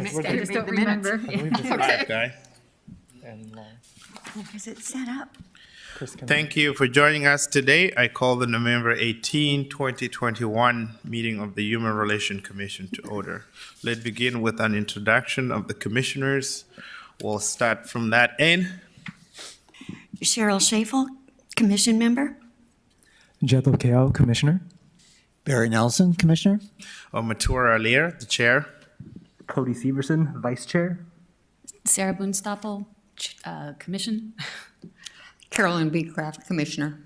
I just don't remember. I believe this is Okay. Guy. and Is it set up? Chris can. Thank you for joining us today. I call the November 18, 2021 meeting of the Human Relations Commission to order. Let's begin with an introduction of the commissioners. We'll start from that end. Cheryl Schafel, commission member. Jethro Kao, Commissioner. Barry Nelson, Commissioner. Matura Alier, the chair. Cody Severson, Vice Chair. Sarah Boonstoppel, Commission. Carolyn B. Kraft, Commissioner.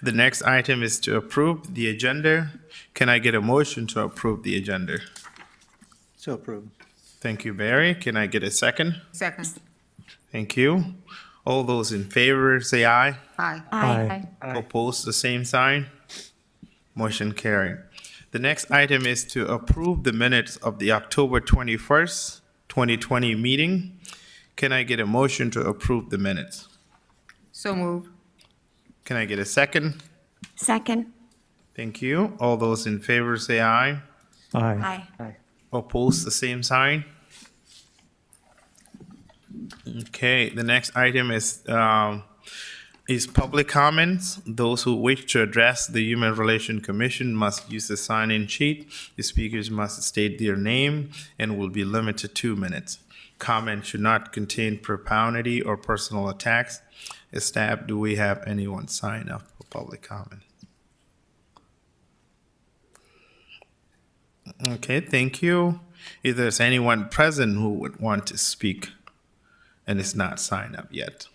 The next item is to approve the agenda. Can I get a motion to approve the agenda? So approved. Thank you, Barry. Can I get a second? Second. Thank you. All those in favor say aye. Aye. Aye. Opposed, the same sign. Motion carried. The next item is to approve the minutes of the October 21st, 2020 meeting. Can I get a motion to approve the minutes? So move. Can I get a second? Second. Thank you. All those in favor say aye. Aye. Aye. Opposed, the same sign. Okay, the next item is public comments. Those who wish to address the Human Relations Commission must use the sign-in sheet. The speakers must state their name and will be limited to 2 minutes. Comments should not contain profanity or personal attacks. As staff, do we have anyone sign up for public comment? Okay, thank you. If there's anyone present who would want to speak and is not signed up yet.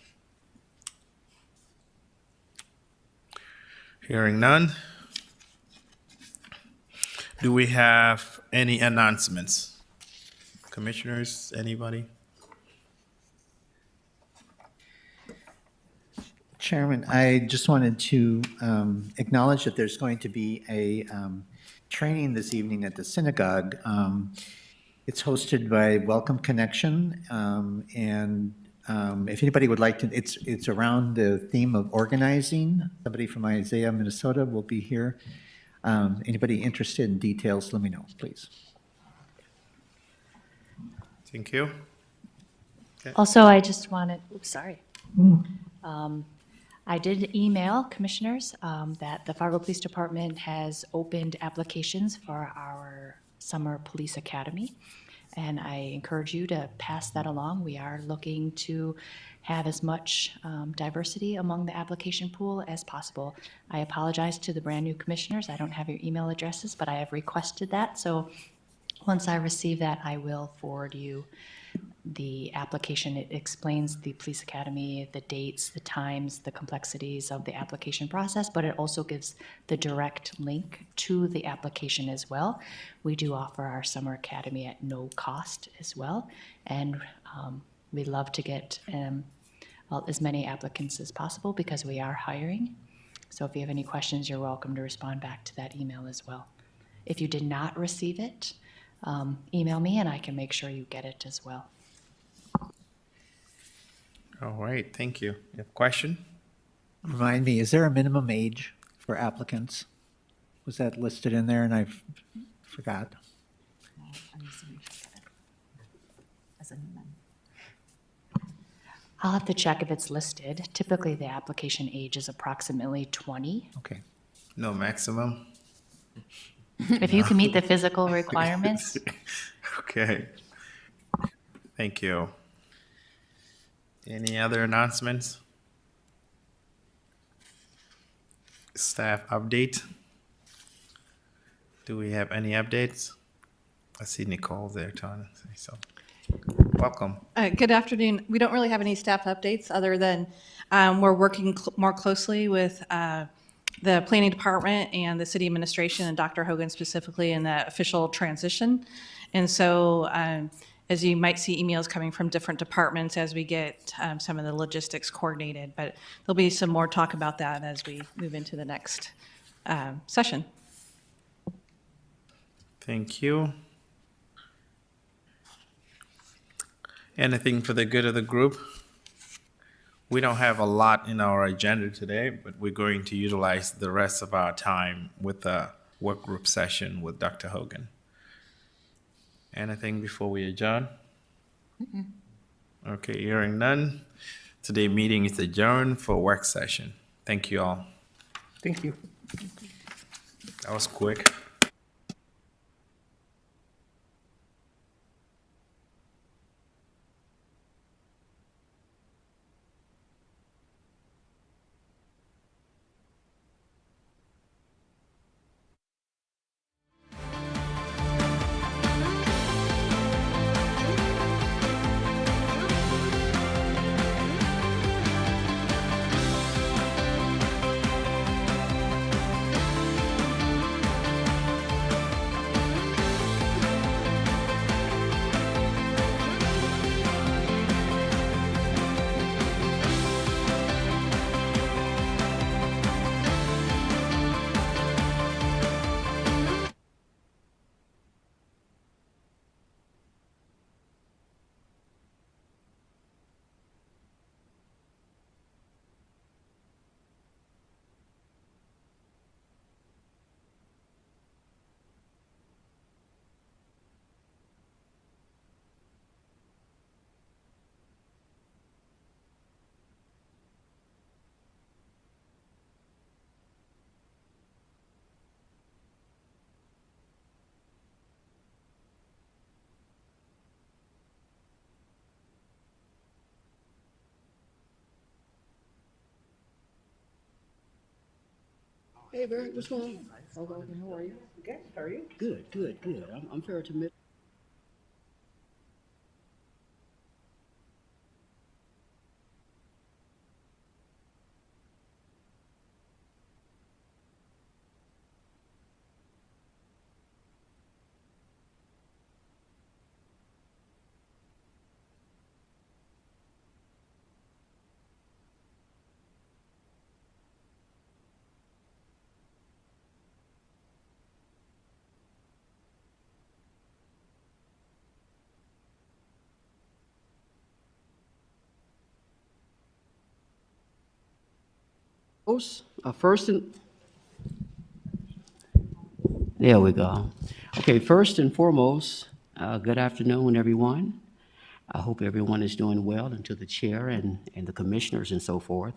Hearing none. Do we have any announcements? Commissioners, anybody? Chairman, I just wanted to acknowledge that there's going to be a training this evening at the synagogue. It's hosted by Welcome Connection, and if anybody would like to, it's around the theme of organizing. Somebody from Isaiah, Minnesota will be here. Anybody interested in details, let me know, please. Thank you. Also, I just wanted, I did email commissioners that the Fargo Police Department has opened applications for our Summer Police Academy. And I encourage you to pass that along. We are looking to have as much diversity among the application pool as possible. I apologize to the brand new commissioners. I don't have your email addresses, but I have requested that. So once I receive that, I will forward you the application. It explains the police academy, the dates, the times, the complexities of the application process, but it also gives the direct link to the application as well. We do offer our summer academy at no cost as well, and we love to get as many applicants as possible because we are hiring. So if you have any questions, you're welcome to respond back to that email as well. If you did not receive it, email me and I can make sure you get it as well. All right, thank you. You have a question? Remind me, is there a minimum age for applicants? Was that listed in there and I forgot? I'll have to check if it's listed. Typically, the application age is approximately 20. Okay. No maximum? If you can meet the physical requirements, Okay. Thank you. Any other announcements? Staff update? Do we have any updates? I see Nicole there trying to say something. Welcome. Good afternoon. We don't really have any staff updates other than we're working more closely with the planning department and the city administration and Dr. Hogan specifically in the official transition. And so as you might see emails coming from different departments as we get some of the logistics coordinated, but there'll be some more talk about that as we move into the next session. Thank you. Anything for the good of the group? We don't have a lot in our agenda today, but we're going to utilize the rest of our time with a work group session with Dr. Hogan. Anything before we adjourn? Okay, hearing none. Today meeting is adjourned for work session. Thank you all. Thank you. That was quick. Hey, Barry, what's going on? Okay, how are you? Good, how are you? Good, good, good. I'm fair to admit. First and there we go. Okay, first and foremost, good afternoon, everyone. I hope everyone is doing well, and to the chair and the commissioners and so forth.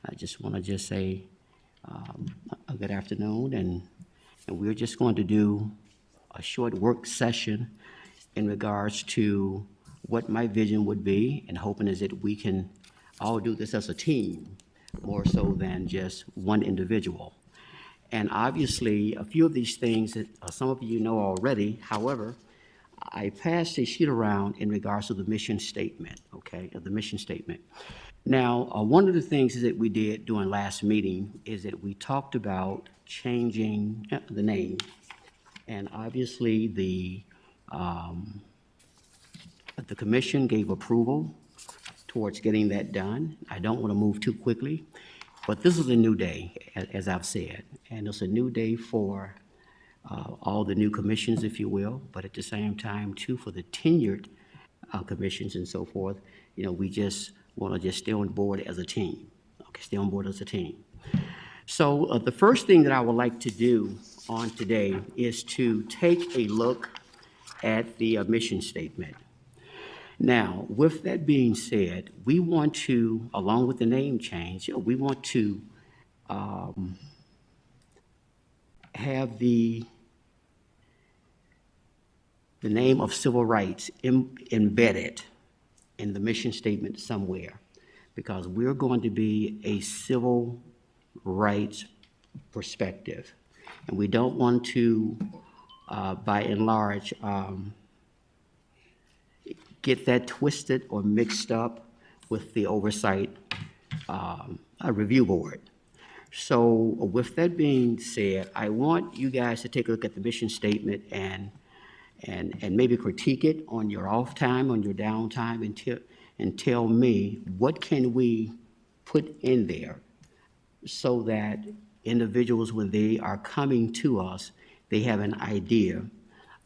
I just want to just say a good afternoon, and we're just going to do a short work session in regards to what my vision would be, and hoping is that we can all do this as a team, more so than just one individual. And obviously, a few of these things that some of you know already. However, I passed a sheet around in regards to the mission statement, okay, the mission statement. Now, one of the things that we did during last meeting is that we talked about changing the name. And obviously, the commission gave approval towards getting that done. I don't want to move too quickly, but this is a new day, as I've said, and it's a new day for all the new commissions, if you will, but at the same time, too, for the tenured commissions and so forth, you know, we just want to just stay on board as a team, okay, stay on board as a team. So the first thing that I would like to do on today is to take a look at the mission statement. Now, with that being said, we want to, along with the name change, we want to have the name of civil rights embedded in the mission statement somewhere, because we're going to be a civil rights perspective. And we don't want to, by and large, get that twisted or mixed up with the oversight review board. So with that being said, I want you guys to take a look at the mission statement and maybe critique it on your off time, on your down time, and tell me what can we put in there so that individuals, when they are coming to us, they have an idea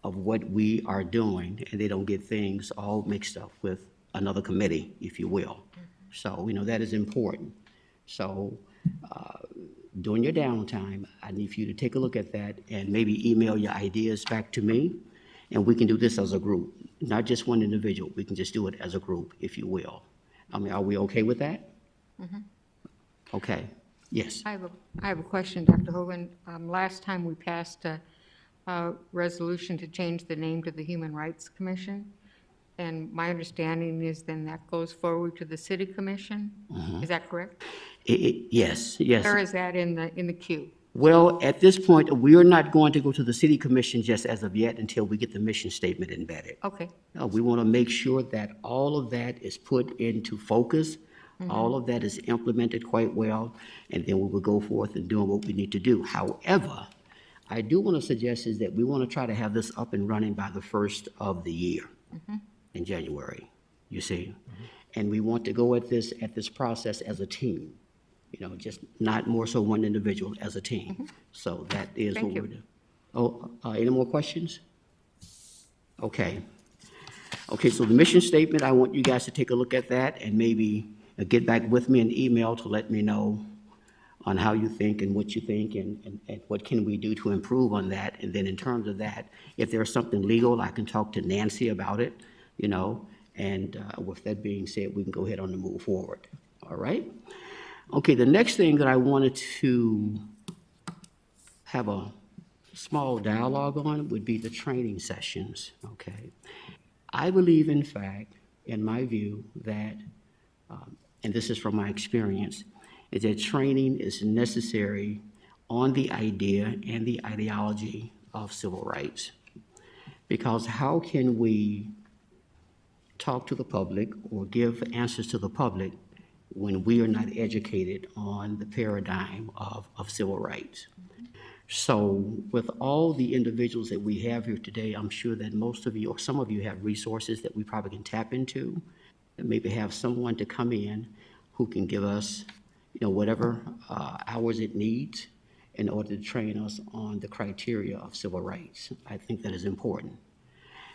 of what we are doing, and they don't get things all mixed up with another committee, if you will. So, you know, that is important. So, during your downtime, I need for you to take a look at that and maybe email your ideas back to me. And we can do this as a group, not just one individual. We can just do it as a group, if you will. I mean, are we okay with that? Okay, yes. I have a question, Dr. Hogan. Last time we passed a resolution to change the name to the Human Rights Commission, and my understanding is then that goes forward to the City Commission? Is that correct? Yes, yes. Where is that in the queue? Well, at this point, we are not going to go to the city commission just as of yet until we get the mission statement embedded. Okay, We want to make sure that all of that is put into focus, all of that is implemented quite well, and then we will go forth and doing what we need to do. However, I do want to suggest is that we want to try to have this up and running by the first of the year in January, you see? And we want to go at this process as a team. You know, just not more so one individual, as a team. So that is Thank what you. we're doing. Oh, any more questions? Okay. Okay, so the mission statement, I want you guys to take a look at that and maybe get back with me in email to let me know on how you think and what you think and what can we do to improve on that. And then in terms of that, if there's something legal, I can talk to Nancy about it, you know, and with that being said, we can go ahead on and move forward. All right? Okay, the next thing that I wanted to have a small dialogue on would be the training sessions, okay? I believe, in fact, in my view, that, and this is from my experience, is that training is necessary on the idea and the ideology of civil rights. Because how can we talk to the public or give answers to the public when we are not educated on the paradigm of civil rights? So with all the individuals that we have here today, I'm sure that most of you, or some of you, have resources that we probably can tap into, and maybe have someone to come in who can give us, you know, whatever hours it needs in order to train us on the criteria of civil rights. I think that is important,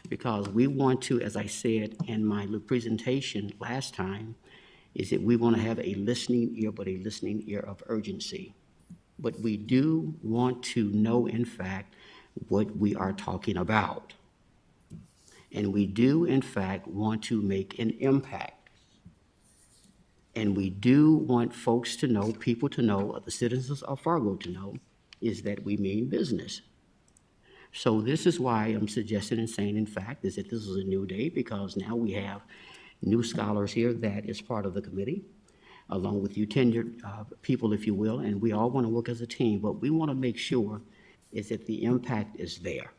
because we want to, as I said in my little presentation last time, is that we want to have a listening ear, but a listening ear of urgency. But we do want to know, in fact, what we are talking about. And we do, in fact, want to make an impact. And we do want folks to know, people to know, the citizens of Fargo to know, is that we mean business. So this is why I'm suggesting and saying, in fact, is that this is a new day, because now we have new scholars here that is part of the committee, along with you tenured people, if you will, and we all want to work as a team, but we want to make sure is that the impact is there,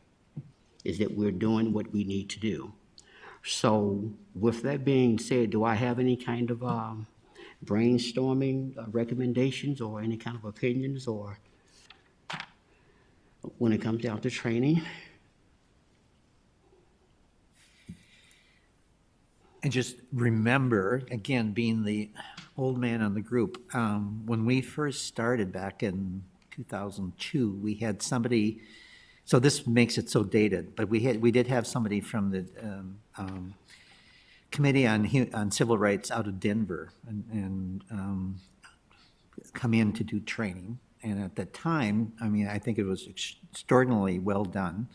is that we're doing what we need to do. So with that being said, do I have any kind of brainstorming recommendations or any kind of opinions, or when it comes down to training? And just remember, again, being the old man on the group, when we first started back in 2002, we had somebody, so this makes it so dated, but we did have somebody from the Committee on Civil Rights out of Denver and come in to do training. And at that time, I mean, I think it was extraordinarily well done.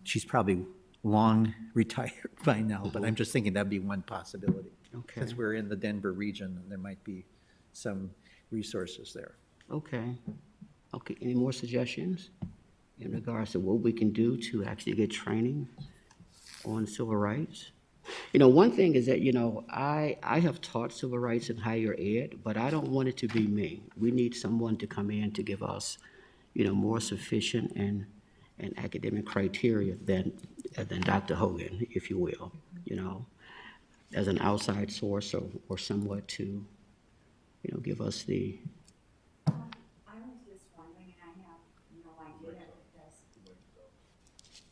She's probably long retired by now, but I'm just thinking that'd be one possibility. Okay. Since we're in the Denver region, there might be some resources there. Okay. Okay, any more suggestions in regards to what we can do to actually get training on civil rights? You know, one thing is that, you know, I have taught civil rights in higher ed, but I don't want it to be me. We need someone to come in to give us, you know, more sufficient and academic criteria than Dr. Hogan, if you will, you know, as an outside source or somewhat to, you know, give us the. I was just wondering, and I have no idea if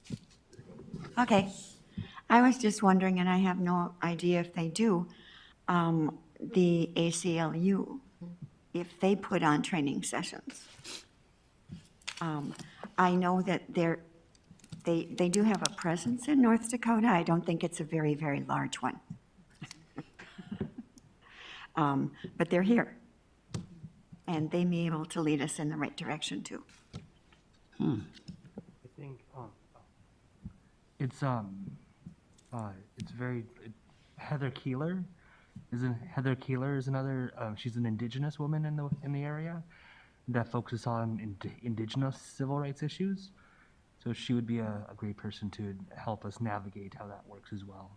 it does. Okay. I was just wondering, and I have no idea if they do, the ACLU, if they put on training sessions. I know that they do have a presence in North Dakota. I don't think it's a very, very large one. But they're here. And they may be able to lead us in the right direction too. I think It's it's very Heather Keeler. Heather Keeler is another. She's an Indigenous woman in the area that focuses on Indigenous civil rights issues. So she would be a great person to help us navigate how that works as well.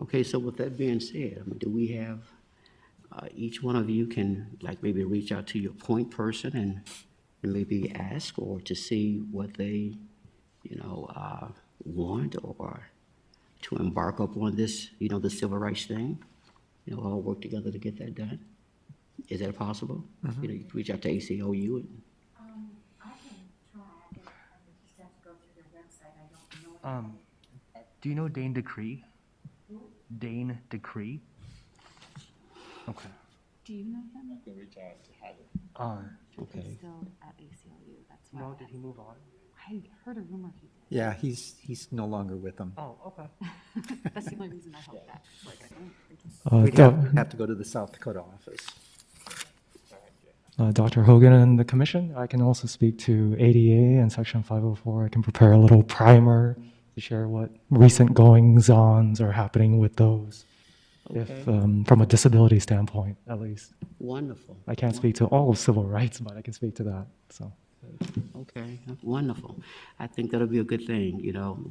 Okay, so with that being said, I mean, do we have, each one of you can like maybe reach out to your point person and maybe ask or to see what they, want or to embark upon this, the civil rights thing? All work together to get that done? Is that possible? You can reach out to ACLU and, I can try, I just have to go through their website, I don't know. Do you know Dane Decree? Dane Decree? Okay. Do you know him? okay. Still at ACLU, that's why. No, did he move on? I heard a rumor he did. Yeah, he's no longer with them. Oh, okay. That's the only reason I hope that. Like, I don't think he's- We'd have to go to the South Dakota office. Dr. Hogan and the commission. I can also speak to ADA and Section 504. I can prepare a little primer to share what recent goings-ons are happening with those, if from a disability standpoint, at least. Wonderful. I can't speak to all of civil rights, but I can speak to that. So. Okay, wonderful. I think that'll be a good thing,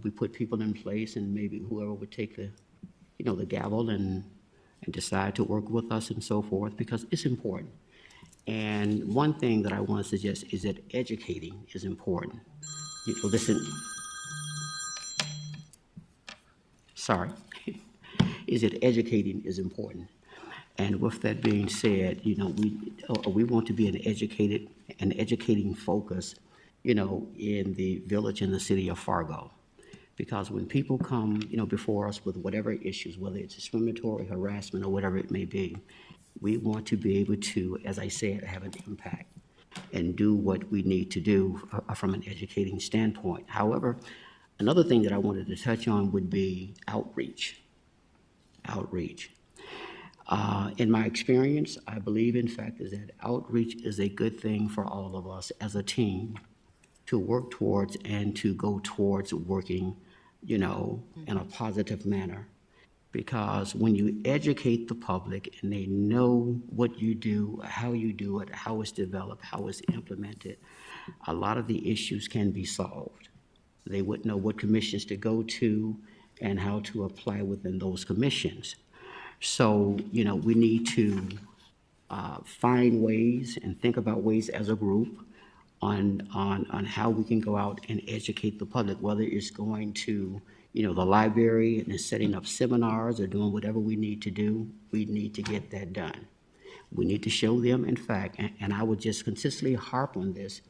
we put people in place and maybe whoever would take the, the gavel and decide to work with us and so forth, because it's important. And one thing that I want to suggest is that educating is important. Listen, sorry, is that educating is important. And with that being said, we want to be an educating focus, in the village and the city of Fargo. Because when people come, before us with whatever issues, whether it's discriminatory, harassment, or whatever it may be, we want to be able to, as I said, have an impact and do what we need to do from an educating standpoint. However, another thing that I wanted to touch on would be outreach. Outreach. In my experience, I believe, in fact, is that outreach is a good thing for all of us as a team to work towards and to go towards working, in a positive manner. Because when you educate the public and they know what you do, how you do it, how it's developed, how it's implemented, a lot of the issues can be solved. They would know what commissions to go to and how to apply within those commissions. So, we need to find ways and think about ways as a group on how we can go out and educate the public, whether it's going to, the library and setting up seminars or doing whatever we need to do. We need to get that done. We need to show them, in fact, and I would just consistently harp on this,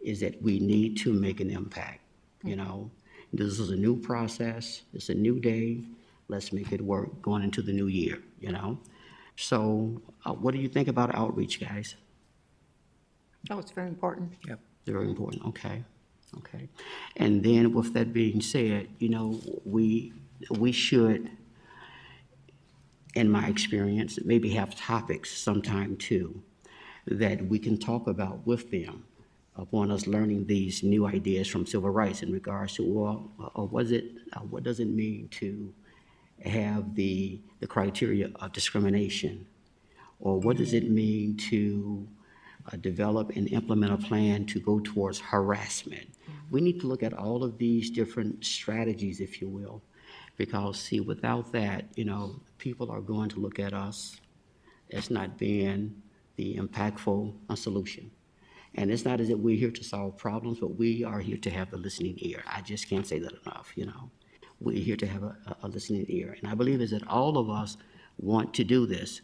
is that we need to make an impact, This is a new process. It's a new day. Let's make it work going into the new year, So what do you think about outreach, guys? Oh, it's very important. Yep. Very important, okay. And then with that being said, we should, in my experience, maybe have topics sometime too that we can talk about with them upon us learning these new ideas from civil rights in regards to, what does it mean to have the criteria of discrimination? Or what does it mean to develop and implement a plan to go towards harassment? We need to look at all of these different strategies, if you will, because, see, without that, people are going to look at us as not being the impactful solution. And it's not as if we're here to solve problems, but we are here to have the listening ear. I just can't say that enough, We're here to have a listening ear. And I believe is that all of us want to do this,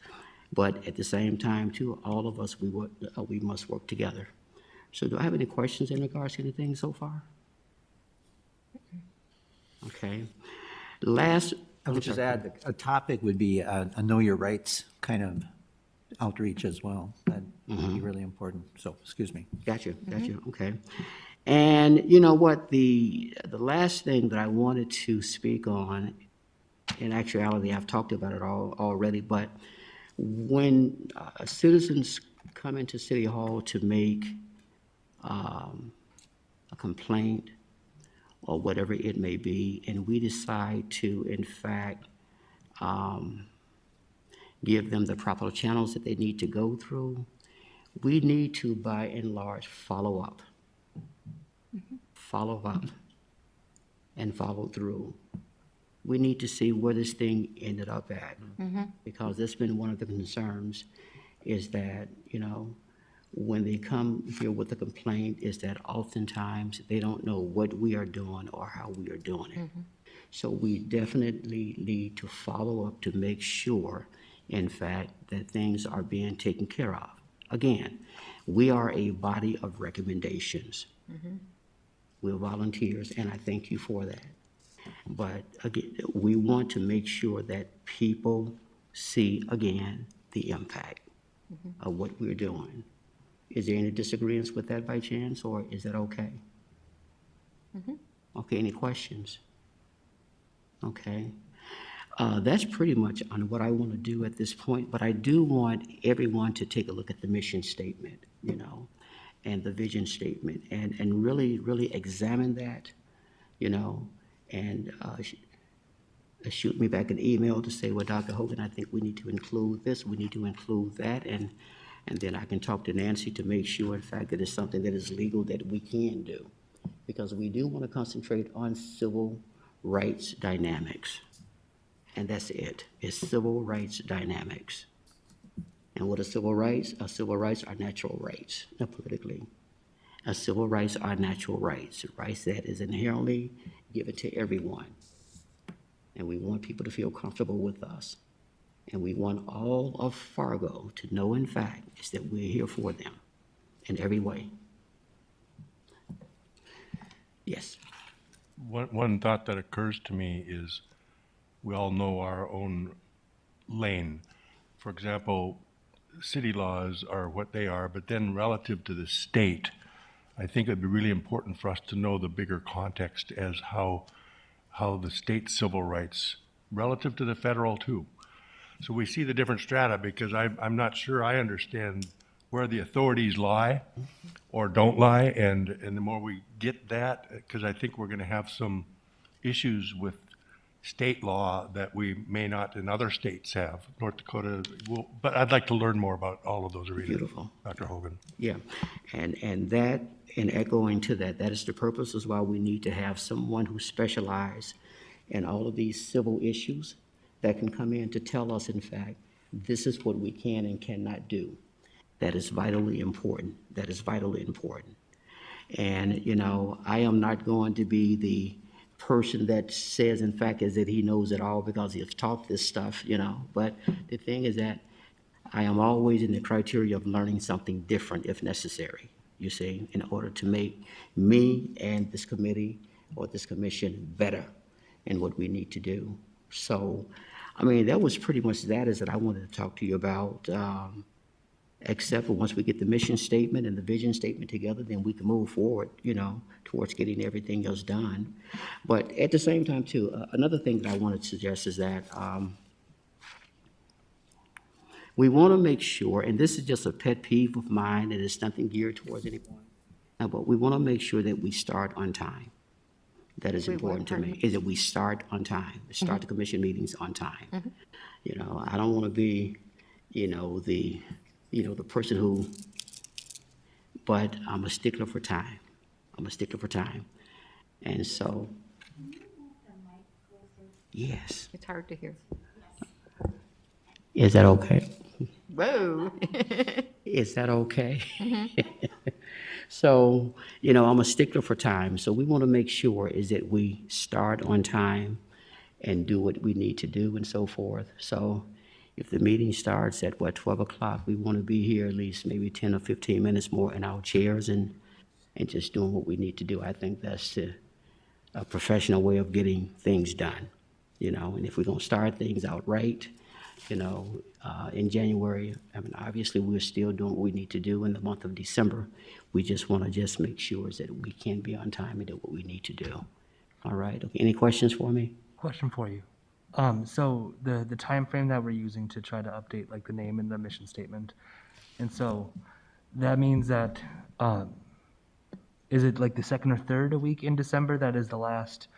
but at the same time, too, all of us, we must work together. So do I have any questions in regards to anything so far? Okay. Last. I would just add, a topic would be a know your rights kind of outreach as well. That'd be really important. So, excuse me. Gotcha, okay. And you know what, the last thing that I wanted to speak on, in actuality, I've talked about it already, but when citizens come into City Hall to make a complaint or whatever it may be, and we decide to, in fact, give them the proper channels that they need to go through, we need to, by and large, follow up. Follow up and follow through. We need to see where this thing ended up at. Because that's been one of the concerns, is that, you know, when they come here with a complaint, is that oftentimes they don't know what we are doing or how we are doing it. So we definitely need to follow up to make sure, in fact, that things are being taken care of. Again, we are a body of recommendations. We're volunteers, and I thank you for that. But again, we want to make sure that people see, again, the impact of what we're doing. Is there any disagreements with that by chance, or is that okay? Okay, any questions? Okay. That's pretty much on what I want to do at this point, but I do want everyone to take a look at the mission statement, you know, and the vision statement, and really, really examine that, you know, and shoot me back an email to say, well, Dr. Hogan, I think we need to include this, we need to include that, and then I can talk to Nancy to make sure, in fact, that it's something that is legal that we can do. Because we do want to concentrate on civil rights dynamics. And that's it. It's civil rights dynamics. And what are civil rights? Civil rights are natural rights, not politically. Civil rights are natural rights, rights that is inherently given to everyone. And we want people to feel comfortable with us. And we want all of Fargo to know, in fact, is that we're here for them in every way. Yes. One thought that occurs to me is we all know our own lane. For example, city laws are what they are, but then relative to the state, I think it'd be really important for us to know the bigger context as how the state civil rights, relative to the federal too. So we see the different strata, because I'm not sure I understand where the authorities lie or don't lie, and the more we get that, because I think we're going to have some issues with state law that we may not in other states have. North Dakota will, but I'd like to learn more about all of those arenas. Beautiful. Dr. Hogan. Yeah, and that, and echoing to that, that is the purpose as why we need to have someone who specializes in all of these civil issues that can come in to tell us, in fact, this is what we can and cannot do. That is vitally important. That is vitally important. And, you know, I am not going to be the person that says, in fact, is that he knows it all because he has taught this stuff, you know. But the thing is that I am always in the criteria of learning something different if necessary, you see, in order to make me and this committee or this commission better in what we need to do. So, I mean, that was pretty much that is that I wanted to talk to you about, except for once we get the mission statement and the vision statement together, then we can move forward, you know, towards getting everything else done. But at the same time, too, another thing that I wanted to suggest is that we want to make sure, and this is just a pet peeve of mine, and it's nothing geared towards anyone, but we want to make sure that we start on time. That is important to me, is that we start on time, start the commission meetings on time. You know, I don't want to be, the person who, but I'm a stickler for time. I'm a stickler for time. And so, yes. It's hard to hear. Is that okay? Whoa. Is that okay? So, I'm a stickler for time. So we want to make sure is that we start on time and do what we need to do and so forth. So if the meeting starts at 12 o'clock, we want to be here at least maybe 10 or 15 minutes more in our chairs and just doing what we need to do. I think that's a professional way of getting things done, and if we're going to start things out right, in January, I mean, obviously we're still doing what we need to do in the month of December. We just want to just make sure that we can be on time and do what we need to do. All right. Okay. Any questions for me? Question for you. So the time frame that we're using to try to update like the name and the mission statement, and so that means that Is it like the second or third a week in December that is the last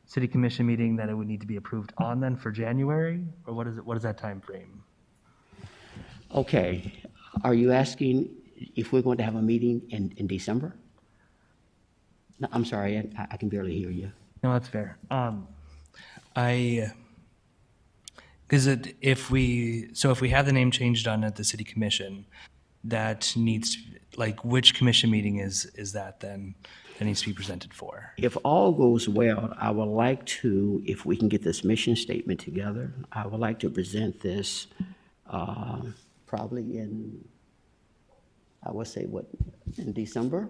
city commission meeting that it would need to be approved on then for January? Or what is it, what is that time frame? Okay, are you asking if we're going to have a meeting in December? No, I'm sorry, I can barely hear you. No, that's fair. Is it, if we have the name changed on at the city commission, that needs, like, which commission meeting is that then, that needs to be presented for? If all goes well, I would like to, if we can get this mission statement together, I would like to present this probably in, I would say, what, in December?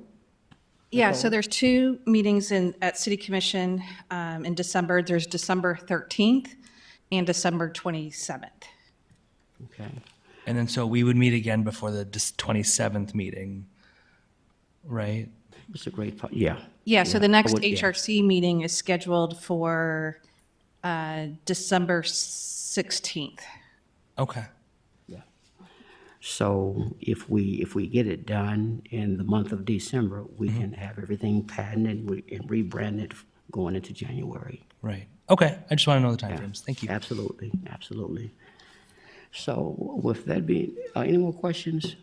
Yeah, so there's two meetings at City Commission in December. There's December 13th and December 27th. Okay. And then so we would meet again before the 27th meeting, right? It's a great, yeah. Yeah, so the next yeah. HRC meeting is scheduled for December 16th. Okay. So if we get it done in the month of December, we can have everything patented and rebranded going into January. Right. Okay. I just want to know the time Yeah. frames. Thank you. Absolutely, absolutely. So with that being, any more questions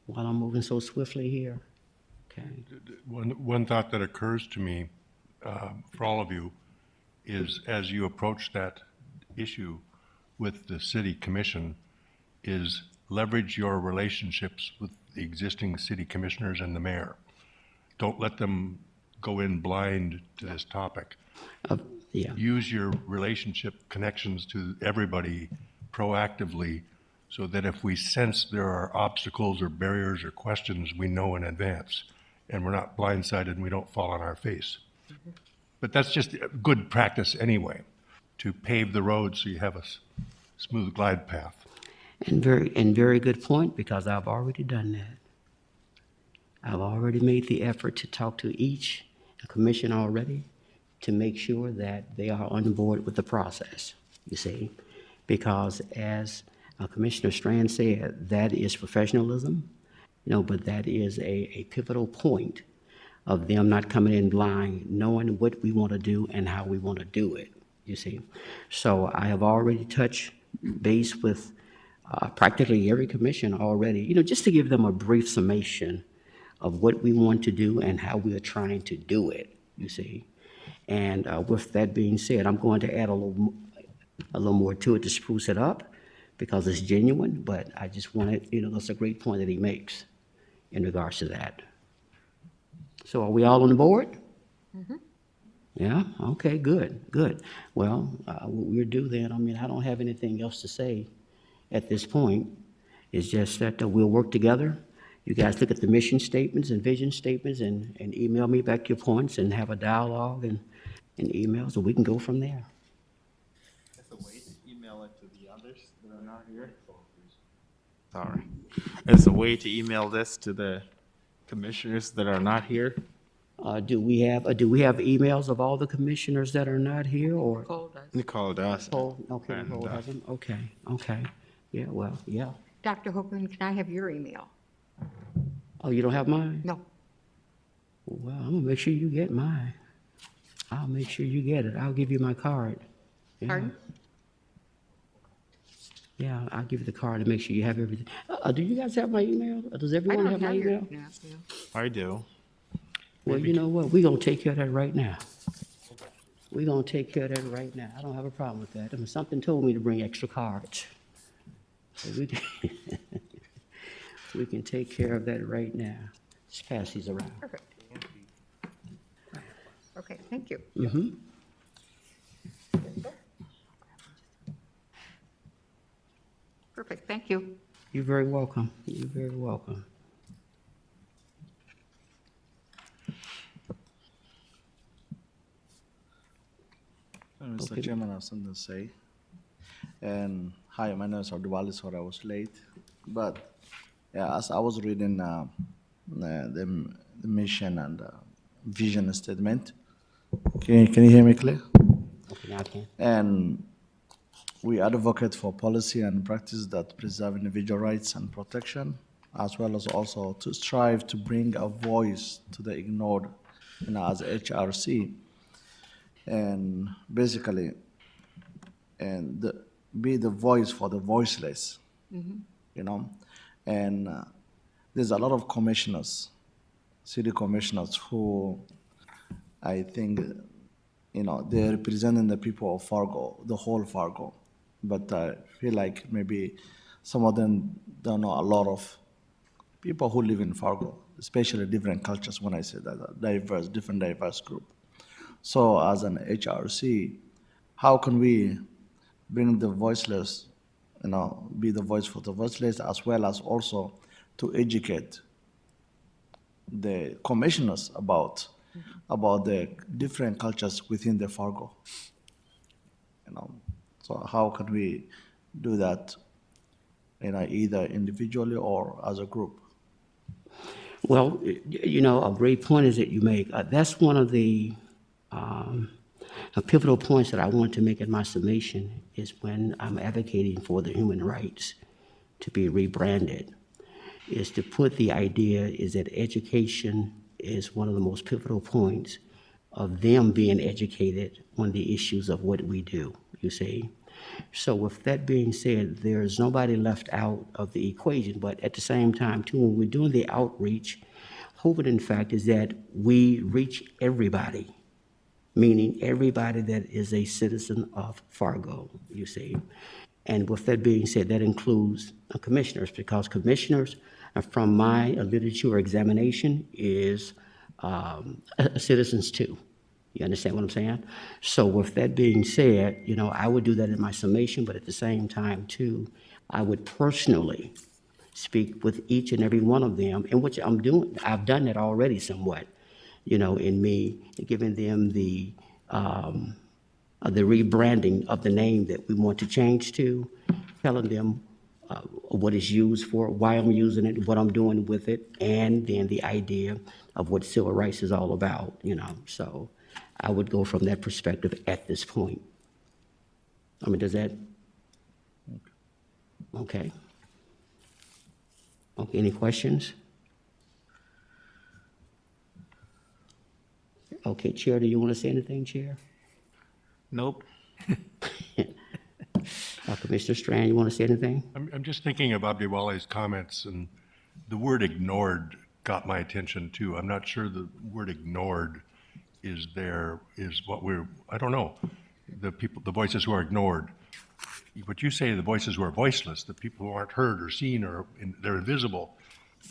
while I'm moving so swiftly here? Okay. One thought that occurs to me for all of you is as you approach that issue with the city commission is leverage your relationships with the existing city commissioners and the mayor. Don't let them go in blind to this topic. Yeah. Use your relationship connections to everybody proactively so that if we sense there are obstacles or barriers or questions, we know in advance and we're not blindsided and we don't fall on our face. But that's just good practice anyway, to pave the road so you have a smooth glide path. And very good point, because I've already done that. I've already made the effort to talk to each commission already to make sure that they are on board with the process, you see. Because as Commissioner Strand said, that is professionalism, but that is a pivotal point of them not coming in blind, knowing what we want to do and how we want to do it, you see. So I have already touched base with practically every commission already, just to give them a brief summation of what we want to do and how we are trying to do it, you see. And with that being said, I'm going to add a little more to it to spruce it up because it's genuine, but I just wanted, that's a great point that he makes in regards to that. So are we all on the board? Mm-hmm. Yeah? Okay, good. Well, what we'll do then, I don't have anything else to say at this point. It's just that we'll work together. You guys look at the mission statements and vision statements and email me back your points and have a dialogue and emails, and we can go from there. There's a way to email it to the others that are not here. Sorry. There's a way to email this to the commissioners that are not here. Do we have emails of all the commissioners that are not here, or? Nicole does. Oh, okay, And, Nicole has them? Okay. Yeah, well, yeah. Dr. Hogan, can I have your email? Oh, you don't have mine? No. Well, I'm gonna make sure you get mine. I'll make sure you get it. I'll give you my card. Yeah. Pardon? Yeah, I'll give you the card to make sure you have everything. Do you guys have my email? Does I everyone don't have my have your email? email. I do. Well, you know what? We're gonna take care of that right now. We're gonna take care of that right now. I don't have a problem with that. I mean, something told me to bring extra cards. So we can take care of that right now. Just pass these around. Perfect. Okay, thank you. Mm-hmm. Perfect, thank you. You're very welcome. You're very welcome. Mr. Okay. Chairman, I have something to say. And hi, my name is Abdul. Sorry I was late. But yeah, as I was reading the mission and vision statement, can you hear me clear? Okay, now I can. And we advocate for policy and practice that preserve individual rights and protection as well as also to strive to bring a voice to the ignored, as HRC, and basically, be the voice for the voiceless, you know. And there's a lot of commissioners, city commissioners, who I think, they're representing the people of Fargo, the whole Fargo. But I feel like maybe some of them don't know a lot of people who live in Fargo, especially different cultures. When I say that, different diverse group. So as an HRC, how can we bring the voiceless, be the voice for the voiceless, as well as also to educate the commissioners about the different cultures within the Fargo. So how can we do that, either individually or as a group? Well, a great point is that you make. That's one of the pivotal points that I want to make in my summation is when I'm advocating for the human rights to be rebranded, is to put the idea is that education is one of the most pivotal points of them being educated on the issues of what we do, you see. So with that being said, there's nobody left out of the equation, but at the same time, too, when we're doing the outreach, hope in fact is that we reach everybody, meaning everybody that is a citizen of Fargo, you see. And with that being said, that includes commissioners, because commissioners, from my literature examination, is citizens too. You understand what I'm saying? So with that being said, I would do that in my summation, but at the same time too, I would personally speak with each and every one of them, in which I'm doing. I've done that already somewhat, in me giving them the rebranding of the name that we want to change to, telling them what it's used for, why I'm using it, what I'm doing with it, and then the idea of what civil rights is all about, So I would go from that perspective at this point. I mean, does that? Okay. Okay, any questions? Okay, Chair, do you want to say anything, Chair? Nope. Commissioner Strand, you want to say anything? I'm just thinking of Abdiwale's comments, and the word ignored got my attention too. I'm not sure the word ignored is what I don't know, the voices who are ignored. But you say the voices who are voiceless, the people who aren't heard or seen, they're invisible.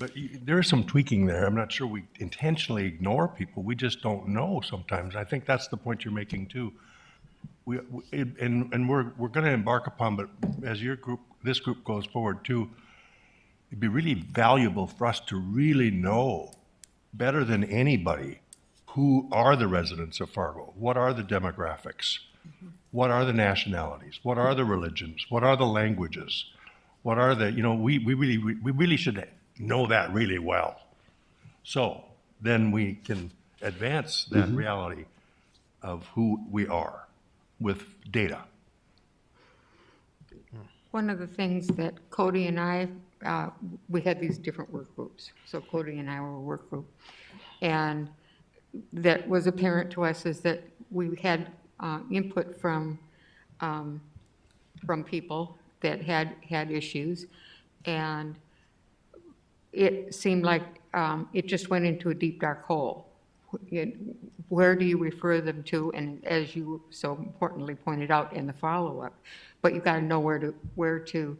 But there is some tweaking there. I'm not sure we intentionally ignore people. We just don't know sometimes. I think that's the point you're making too. We're going to embark upon, but as this group goes forward too, it'd be really valuable for us to really know better than anybody who are the residents of Fargo, what are the demographics, what are the nationalities, what are the religions, what are the languages, what are the, we really should know that really well. So then we can advance that reality of who we are with data. One of the things that Cody and I, we had these different work groups. So Cody and I were a work group. And that was apparent to us is that we had input from people that had issues. And it seemed like it just went into a deep, dark hole. Where do you refer them to? And as you so importantly pointed out in the follow-up, but you've got to know where to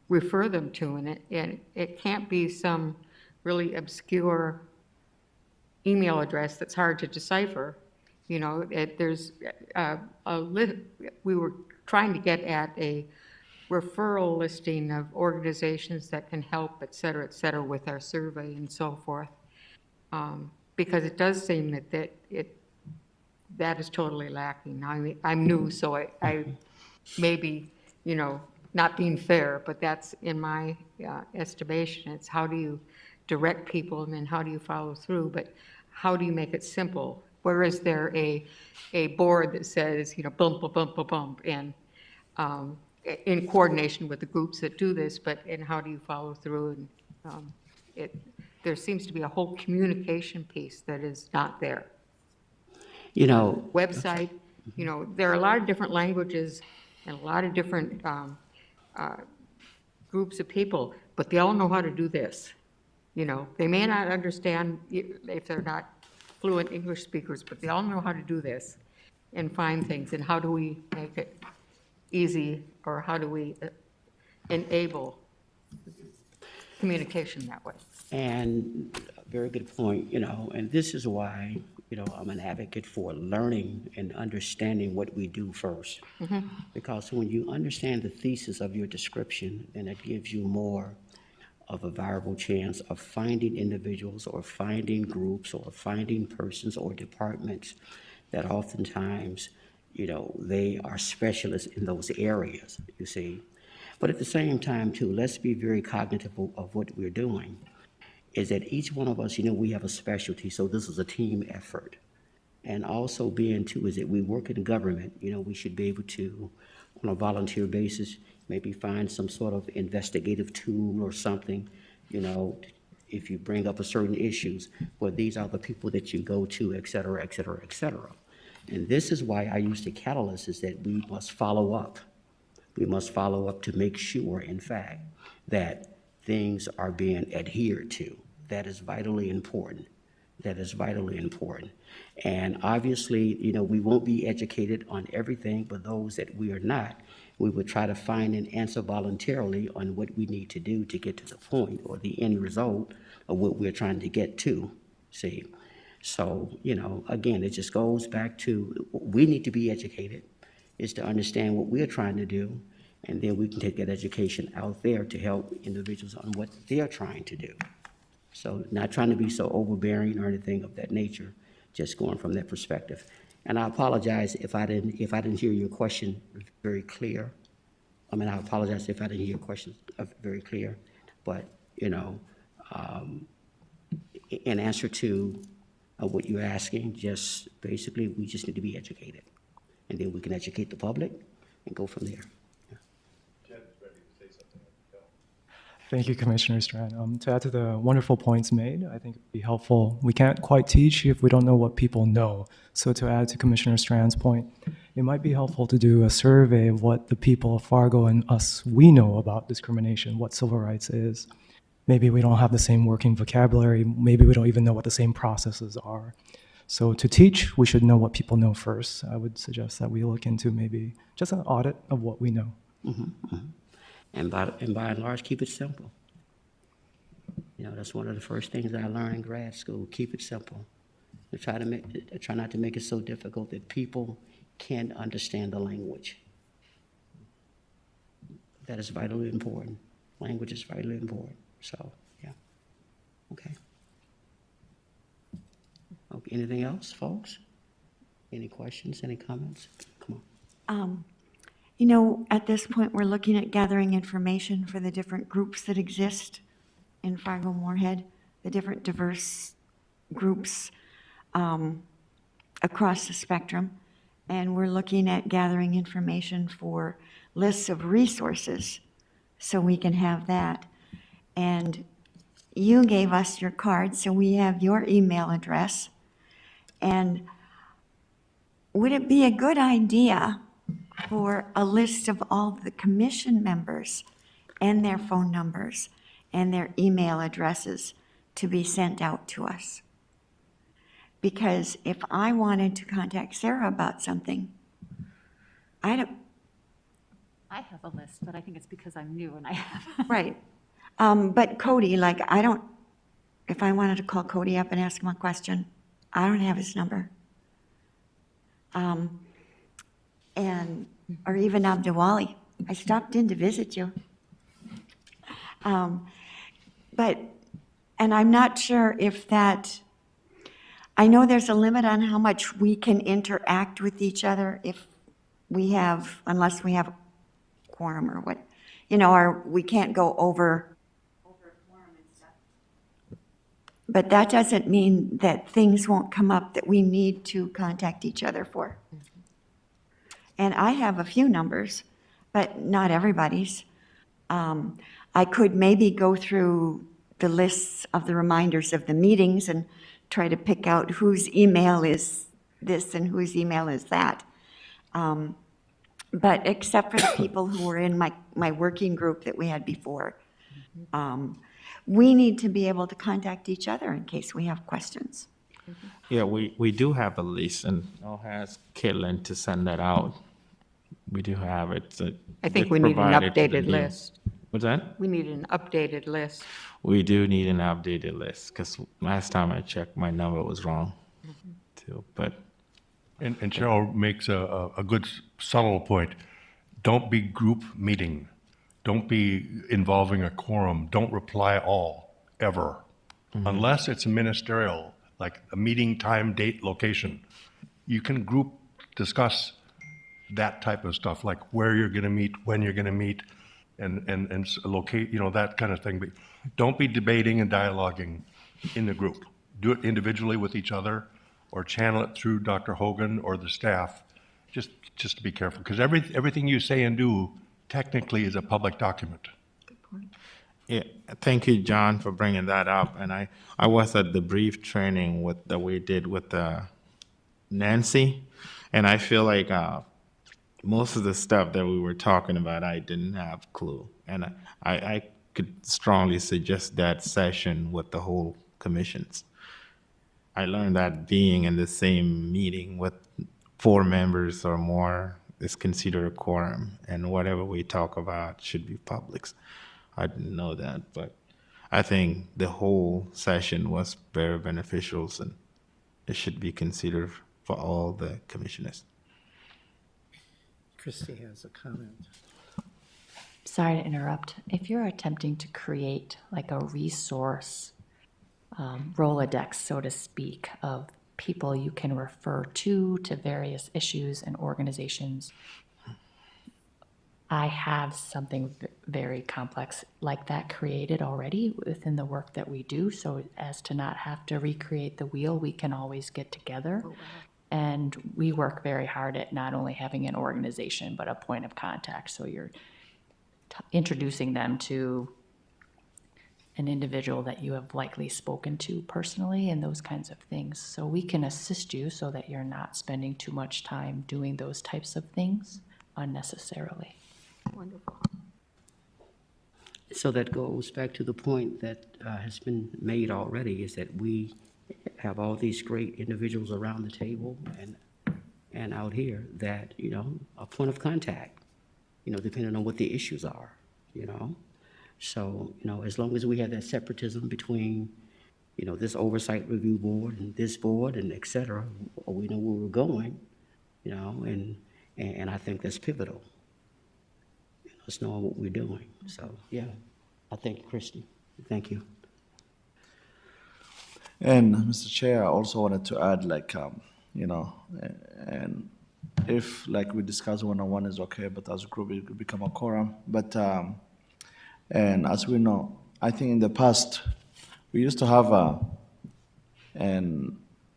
refer them to, and it can't be some really obscure email address that's hard to decipher. There's we were trying to get at a referral listing of organizations that can help, et cetera, with our survey and so forth. Because it does seem that is totally lacking. I mean, I'm new, so I maybe, not being fair, but that's in my estimation. It's how do you direct people and then how do you follow through? But how do you make it simple? Where is there a board that says, bump, bump, bump, bump, and in coordination with the groups that do this, but and how do you follow through? And there seems to be a whole communication piece that is not there. You know, Website, there are a lot of different languages and a lot of different groups of people, but they all know how to do this. They may not understand if they're not fluent English speakers, but they all know how to do this and find things. And how do we make it easy, or how do we enable communication that way? and a very good point, and this is why, I'm an advocate for learning and understanding what we do first. Because when you understand the thesis of your description, then it gives you more of a viable chance of finding individuals or finding groups or finding persons or departments that oftentimes, they are specialists in those areas, you see. But at the same time, too, let's be very cognitive of what we're doing, is that each one of us, we have a specialty, so this is a team effort. And also being, too, is that we work in government, we should be able to, on a volunteer basis, maybe find some sort of investigative tool or something, if you bring up a certain issues, well, these are the people that you go to, et cetera, et cetera, et cetera. And this is why I use the catalyst, is that we must follow up. We must follow up to make sure, in fact, that things are being adhered to. That is vitally important. That is vitally important. And obviously, we won't be educated on everything, but those that we are not, we would try to find an answer voluntarily on what we need to do to get to the point or the end result of what we're trying to get to, see. So, again, it just goes back to, we need to be educated, is to understand what we're trying to do, and then we can take that education out there to help individuals on what they're trying to do. So not trying to be so overbearing or anything of that nature, just going from that perspective. And I apologize if I didn't hear your question very clear. I apologize if I didn't hear your question very clear, but, in answer to what you're asking, just basically, we just need to be educated. And then we can educate the public and go from there. Thank you, Commissioner Strand. To add to the wonderful points made, I think it would be helpful. We can't quite teach if we don't know what people know. So to add to Commissioner Strand's point, it might be helpful to do a survey of what the people of Fargo and us, we know about discrimination, what civil rights is. Maybe we don't have the same working vocabulary. Maybe we don't even know what the same processes are. So to teach, we should know what people know first. I would suggest that we look into maybe just an audit of what we know. And by and large, keep it simple. That's one of the first things I learned in grad school. Keep it simple. Try not to make it so difficult that people can't understand the language. That is vitally important. Language is vitally important. So, yeah. Okay. Anything else, folks? Any questions? Any comments? Come on. At this point, we're looking at gathering information for the different groups that exist in Fargo-Moorhead, the different diverse groups across the spectrum. And we're looking at gathering information for lists of resources so we can have that. And you gave us your card, so we have your email address. And would it be a good idea for a list of all the commission members and their phone numbers and their email addresses to be sent out to us? Because if I wanted to contact Sarah about something, I have a list, but I think it's because I'm new and I have. right. But Cody, if I wanted to call Cody up and ask him a question, I don't have his number. Or even Abdawali. I stopped in to visit you. And I'm not sure if that, I know there's a limit on how much we can interact with each other unless we have a quorum or what, or we can't go over quorum and stuff. But that doesn't mean that things won't come up that we need to contact each other for. And I have a few numbers, but not everybody's. I could maybe go through the lists of the reminders of the meetings and try to pick out whose email is this and whose email is that. But except for the people who were in my working group that we had before, we need to be able to contact each other in case we have questions. Yeah, we do have a list, and I'll ask Caitlin to send that out. We do have it. I think it's we need an provided to the updated new- list. What's that? We need an updated list. We do need an updated list, because last time I checked, my number was wrong, too, but. And Cheryl makes a good subtle point. Don't be group meeting. Don't be involving a quorum. Don't reply all, ever. Unless it's ministerial, like a meeting time, date, location. You can group discuss that type of stuff, like where you're going to meet, when you're going to meet, and locate, that kind of thing. But don't be debating and dialoguing in the group. Do it individually with each other, or channel it through Dr. Hogan or the staff. Just to be careful, because everything you say and do technically is a public document. Yeah, thank you, John, for bringing that up. And I was at the brief training that we did with Nancy, and I feel like most of the stuff that we were talking about, I didn't have clue. And I could strongly suggest that session with the whole commissions. I learned that being in the same meeting with 4 members or more is considered a quorum, and whatever we talk about should be public. I didn't know that, but I think the whole session was very beneficial, and it should be considered for all the commissioners. Christy has a comment. Sorry to interrupt. If you're attempting to create like a resource Rolodex, so to speak, of people you can refer to various issues and organizations, I have something very complex like that created already within the work that we do, so as to not have to recreate the wheel, we can always get together. And we work very hard at not only having an organization, but a point of contact. So you're introducing them to an individual that you have likely spoken to personally and those kinds of things. So we can assist you so that you're not spending too much time doing those types of things unnecessarily. Wonderful. So that goes back to the point that has been made already, is that we have all these great individuals around the table and out here that, a point of contact, depending on what the issues are, So, as long as we have that separatism between, this oversight review board and this board and et cetera, we know where we're going, and I think that's pivotal. Us knowing what we're doing. So, yeah, I thank you, Christy. Thank you. And Mr. Chair, I also wanted to add, and if, like we discussed, one-on-one is okay, but as a group, it could become a quorum. But, and as we know, I think in the past, we used to have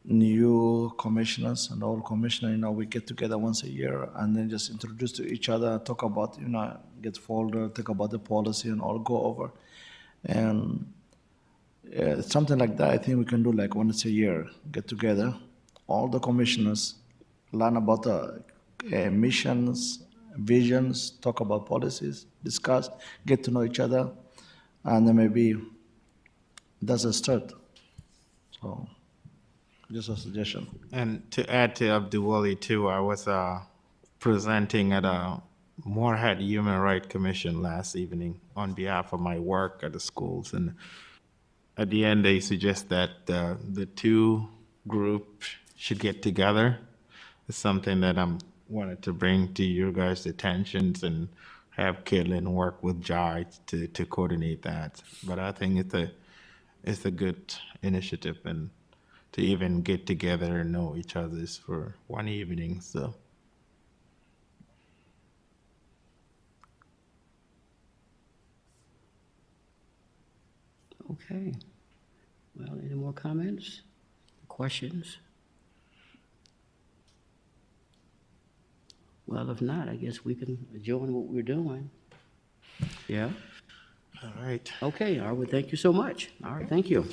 new commissioners and all commissioners, we get together once a year and then just introduce to each other, talk about, get folder, talk about the policy and all go over. And something like that, I think we can do like once a year, get together, all the commissioners, learn about missions, visions, talk about policies, discuss, get to know each other, and then maybe that's a start. So, just a suggestion. And to add to Abduwali too, I was presenting at a Moorhead Human Rights Commission last evening on behalf of my work at the schools, and at the end they suggest that the 2 groups should get together. It's something that I wanted to bring to your guys' attentions and have Caitlin work with Jai to coordinate that. But I think it's a good initiative, and to even get together and know each other's for one evening. So. Okay. Well, any more comments, questions? Well, if not, I guess we can join what we're doing. Yeah? All right. Okay, all right, well, thank you so much. All right, thank you.